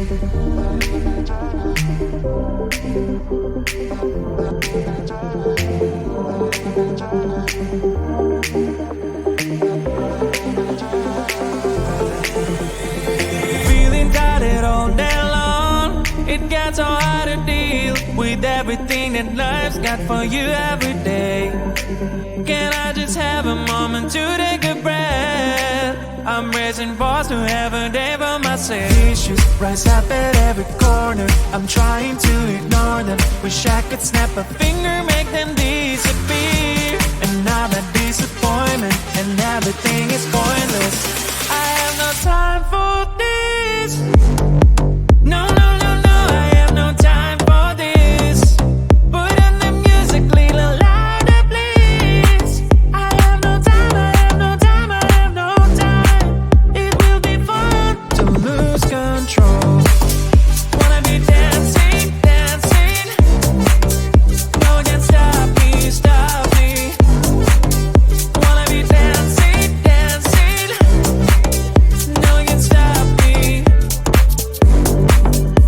Feeling tired all day long. It gets so hard to deal with everything that life's got for you every day. Can I just have a moment to take a breath? I'm raising balls to have a day for myself. Issues rise up at every corner. I'm trying to ignore them. Wish I could snap a finger, make them disappear. And now that disappointment and everything is pointless. I have no time for this. No, no, no, no, I have no time for this. Put on the music, little louder, please. I have no time, I have no time, I have no time. It will be fun to lose control. Wanna be dancing, dancing. No one can stop me, stop me. Wanna be dancing, dancing. No one can stop me.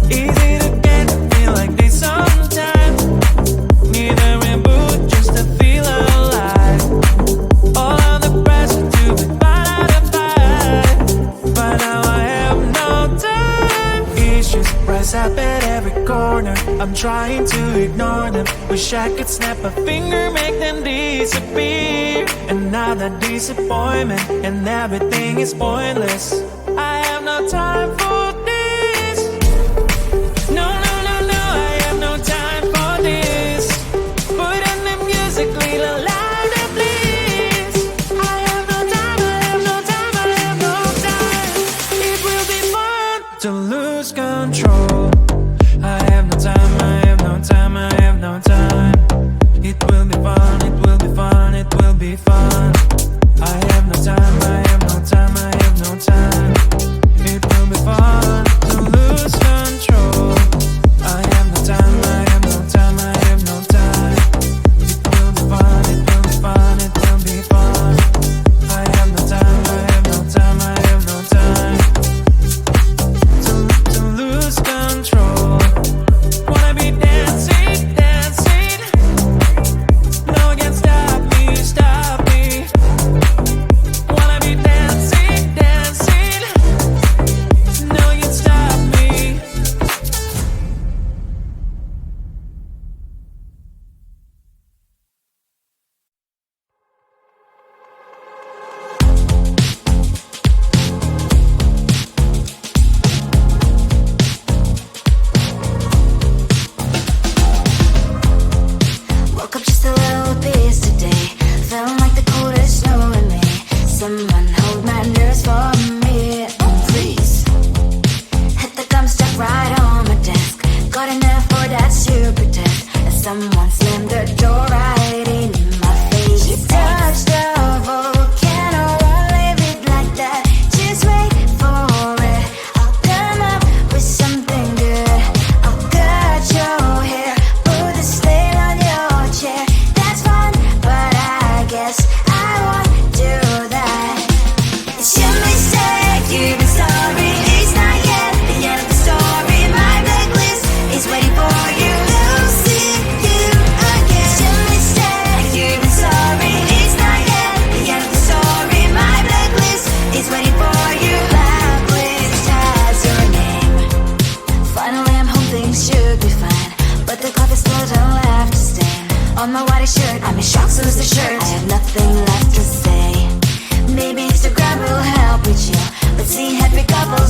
Easy to get to feel like this sometimes. Need a reboot just to feel alive. All of the pressure to be part of the fight. But now I have no time. Issues rise up at every corner. I'm trying to ignore them. Wish I could snap a finger, make them disappear. And now that disappointment and everything is pointless. I have no time for this. No, no, no, no, I have no time for this. Put on the music, little louder, please. I have no time, I have no time, I have no time. It will be fun to lose control. I have no time, I have no time, I have no time. It will be fun, it will be fun, it will be fun. I have no time, I have no time, I have no time. It will be fun to lose control. I have no time, I have no time, I have no time. It will be fun, it will be fun, it will be fun. I have no time, I have no time, I have no time. To lose control. Wanna be dancing, dancing. No one can stop me, stop me. Wanna be dancing, dancing. No one can stop me. Woke up just a little pissed today. Feeling like the coldest snow in me. Someone hold my nerves for me, oh please. Hit the gum stuck right on my desk. Got enough for that super test. And someone slammed the door right in my face. She touched the volcano, won't leave it like that. Just wait for it. I'll come up with something good. I'll cut your hair, put the slate on your chair. That's fun, but I guess I won't do that. It's your mistake, you've been sorry. It's not yet the end of the story. My blacklist is waiting for you. Losing you again. It's your mistake, you've been sorry. It's not yet the end of the story. My blacklist is waiting for you. Blacklist has your name. Finally I'm home, things should be fine. But the coffee still don't have to stain on my white shirt. I'm in shock, so is the shirt. I have nothing left to say. Maybe Instagram will help with you, but see happy couple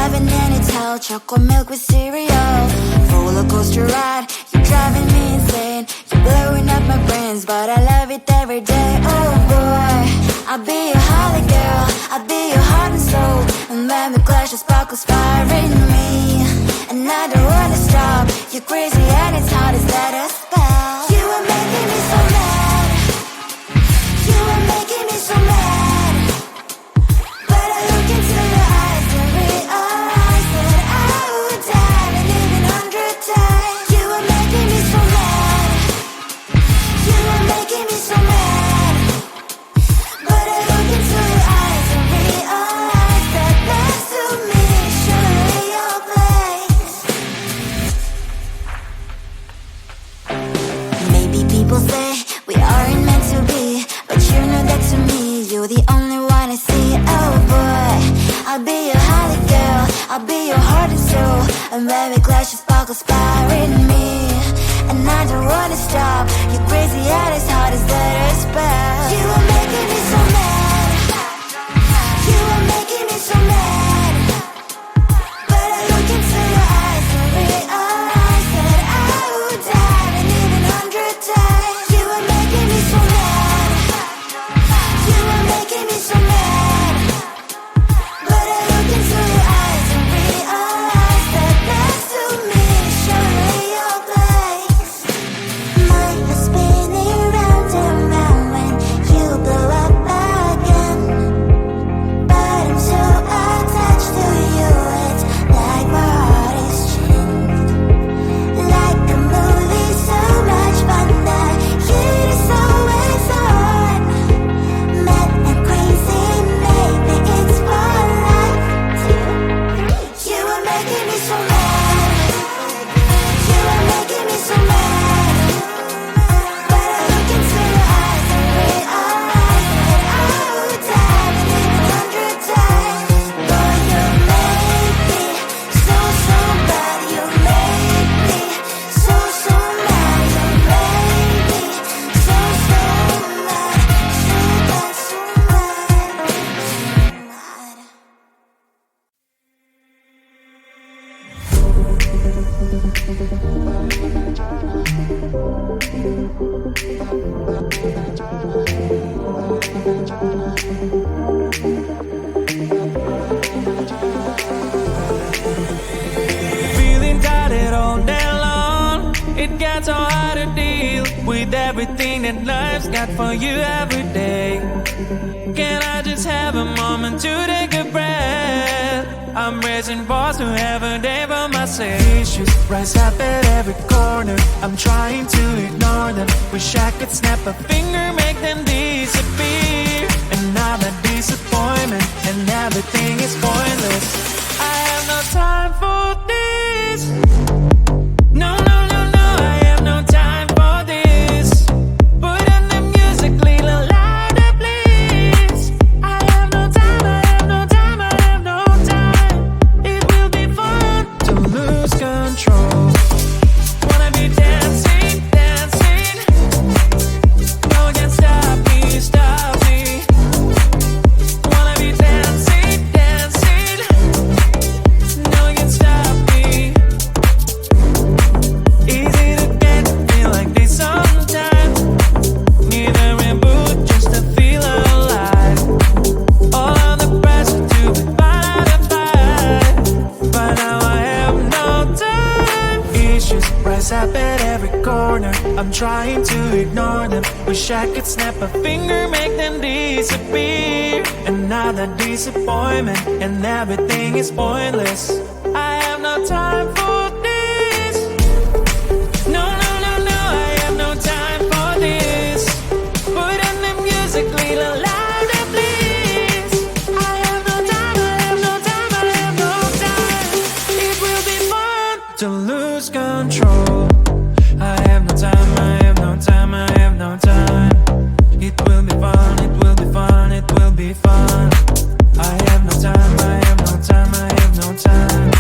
driving anytime, chocolate milk with cereal. Roller coaster ride, you're driving me insane. You're blowing up my brains, but I love it every day. Oh boy, I'll be your holly girl, I'll be your heart and soul. And when we clash, the sparkles fire in me, and I don't wanna stop. You're crazy and it's hard as let us spell. You are making me so mad, you are making me so mad. But I look into your eyes and realize that I would die and even 100 times. You are making me so mad, you are making me so mad. But I look into your eyes and realize that next to me is surely your place. Maybe people say we aren't meant to be, but you know that to me you're the only one I see. Oh boy, I'll be your holly girl, I'll be your heart and soul. And when we clash, the sparkles fire in me, and I don't wanna stop. You're crazy and as hard as that a spell. You are making me so mad, you are making me so mad. But I look into your eyes and realize that I would die and even 100 times. You are making me so mad, you are making me so mad. But I look into your eyes and realize that next to me is surely your place. Mind is spinning round and round when you blow up again. But I'm so attached to you, it's like my heart is chained. Like a movie, so much fun that heat is always on. Mad and crazy, maybe it's for life too. You are making me so mad, you are making me so mad. But I look into your eyes and realize that I would die and even 100 times. Boy, you make me so, so bad. You make me so, so mad. You make me so, so mad. So bad, so mad, so mad. Feeling tired all day long. It gets so hard to deal with everything that life's got for you every day. Can I just have a moment to take a breath? I'm raising balls to have a day for myself. Issues rise up at every corner, I'm trying to ignore them. Wish I could snap a finger, make them disappear. And now that disappointment and everything is pointless. I have no time for this. No, no, no, no, I have no time for this. Put on the music, little louder, please. I have no time, I have no time, I have no time. It will be fun to lose control. Wanna be dancing, dancing. No one can stop me, stop me. Wanna be dancing, dancing. No one can stop me. Easy to get, feel like this sometimes. Need a reboot just to feel alive. All of the pressure to be fine to fight. But now I have no time. Issues rise up at every corner, I'm trying to ignore them. Wish I could snap a finger, make them disappear. And now that disappointment and everything is pointless. I have no time for this. No, no, no, no, I have no time for this. Put on the music, little louder, please. I have no time, I have no time, I have no time. It will be fun to lose control. I have no time, I have no time, I have no time. It will be fun, it will be fun, it will be fun. I have no time, I have no time, I have no time.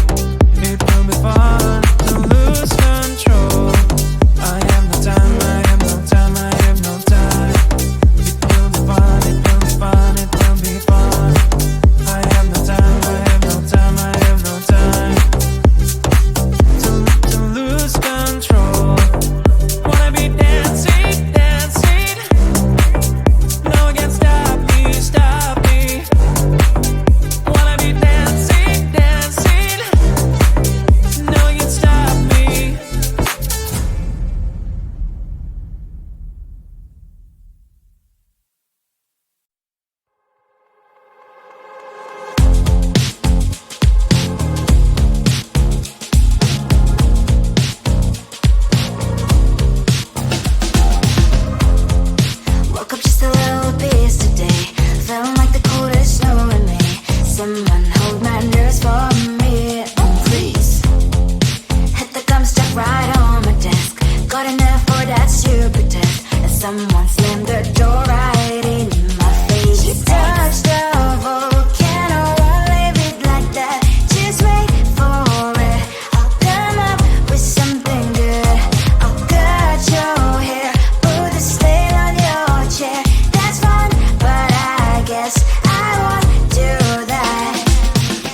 that you pretend that someone slammed the door right in my face. You touched the volcano, won't leave it like that. Just wait for it. I'll come up with something good. I'll cut your hair, put a stain on your chair. That's fun, but I guess I won't do that.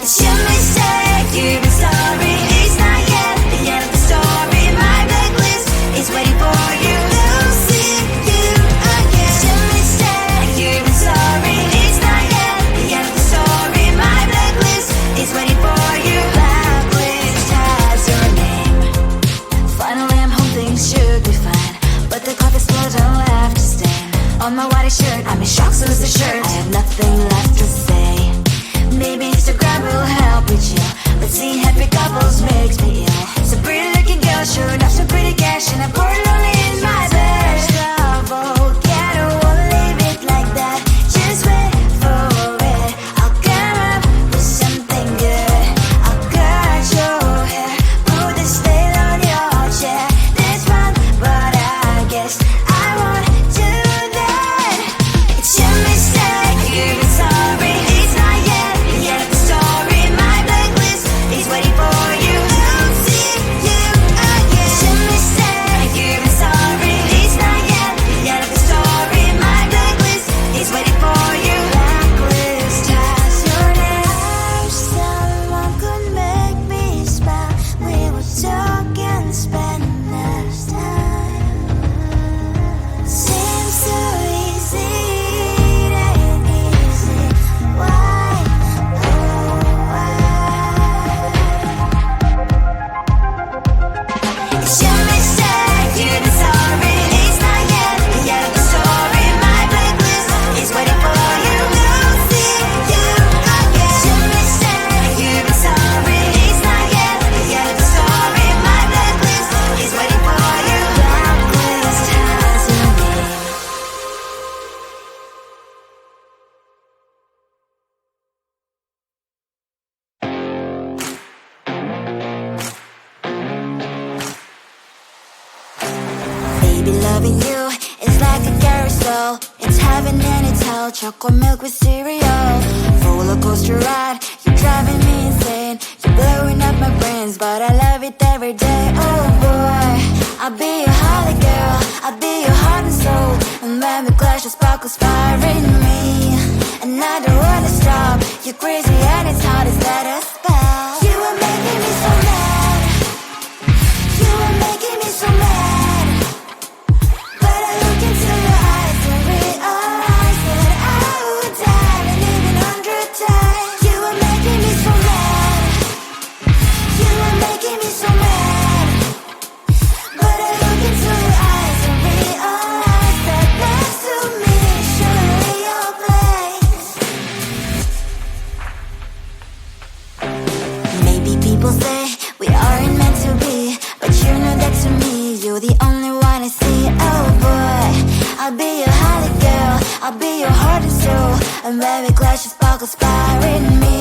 It's your mistake, you've been sorry. It's not yet the end of the story. My blacklist is waiting for you. We'll see you again. It's your mistake, you've been sorry. It's not yet the end of the story. My blacklist is waiting for you. Blacklist has your name. Finally I'm home, things should be fine, but the clock explodes and left a stain on my white shirt. I'm in shock, so is the shirt. I have nothing left to say. Maybe Instagram will help with you, but seeing happy couples makes me ill. Some pretty looking girl showing off some pretty cash, and I'm pouring lonely in my bed. Volcano, won't leave it like that. Just wait for it. I'll come up with something good. I'll cut your hair, put the stain on your chair. That's fun, but I guess I won't do that. It's your mistake, you've been sorry. It's not yet the end of the story. My blacklist is waiting for you. I'll see you again. It's your mistake, you've been sorry. It's not yet the end of the story. My blacklist is waiting for you. Blacklist has your name. Someone could make me smile. We would talk and spend less time. Seems so easy, it ain't easy. Why, oh why? It's your mistake, you've been sorry. It's not yet the end of the story. My blacklist is waiting for you. We'll see you again. It's your mistake, you've been sorry. It's not yet the end of the story. My blacklist is waiting for you. Blacklist has your name. Baby, loving you is like a carousel. It's heaven and it's hell. Chocolate milk with cereal. Roller coaster ride, you're driving me insane. You're blowing up my brains, but I love it every day. Oh boy, I'll be your holly girl. I'll be your heart and soul. And when we clash, the sparkles fire in me. And I don't wanna stop. You're crazy and it's hard as let us spell. You are making me so mad. You are making me so mad. But I look into your eyes and realize that I would die and even 100 times. You are making me so mad. You are making me so mad. But I look into your eyes and realize that next to me is surely your place. Maybe people say we aren't meant to be, but you know that to me, you're the only one I see. Oh boy, I'll be your holly girl. I'll be your heart and soul. And when we clash, the sparkles fire in me.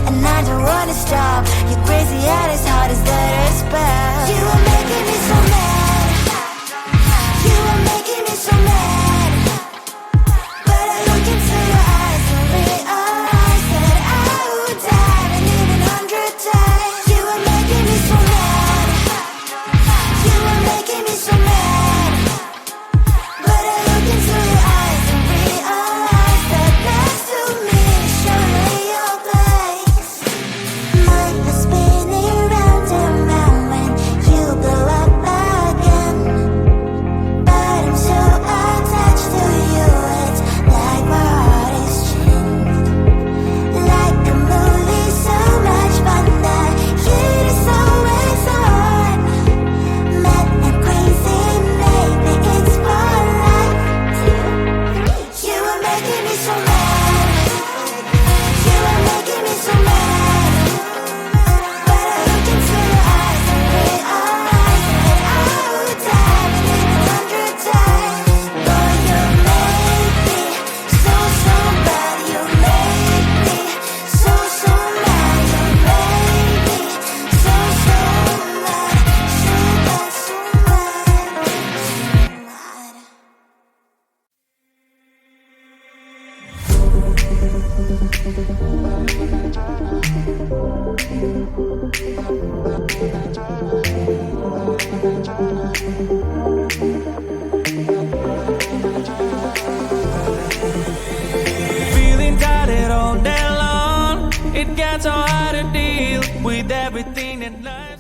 And I don't wanna stop. You're crazy and as hard as let her spell. You are making me so mad. You are making me so mad. But I look into your eyes and realize that I would die and even 100 times. You are making me so mad. You are making me so mad. But I look into your eyes and realize that next to me is surely your place. Mind was spinning round and round when you blow Feeling tired all day long, it gets so hard to deal with everything that life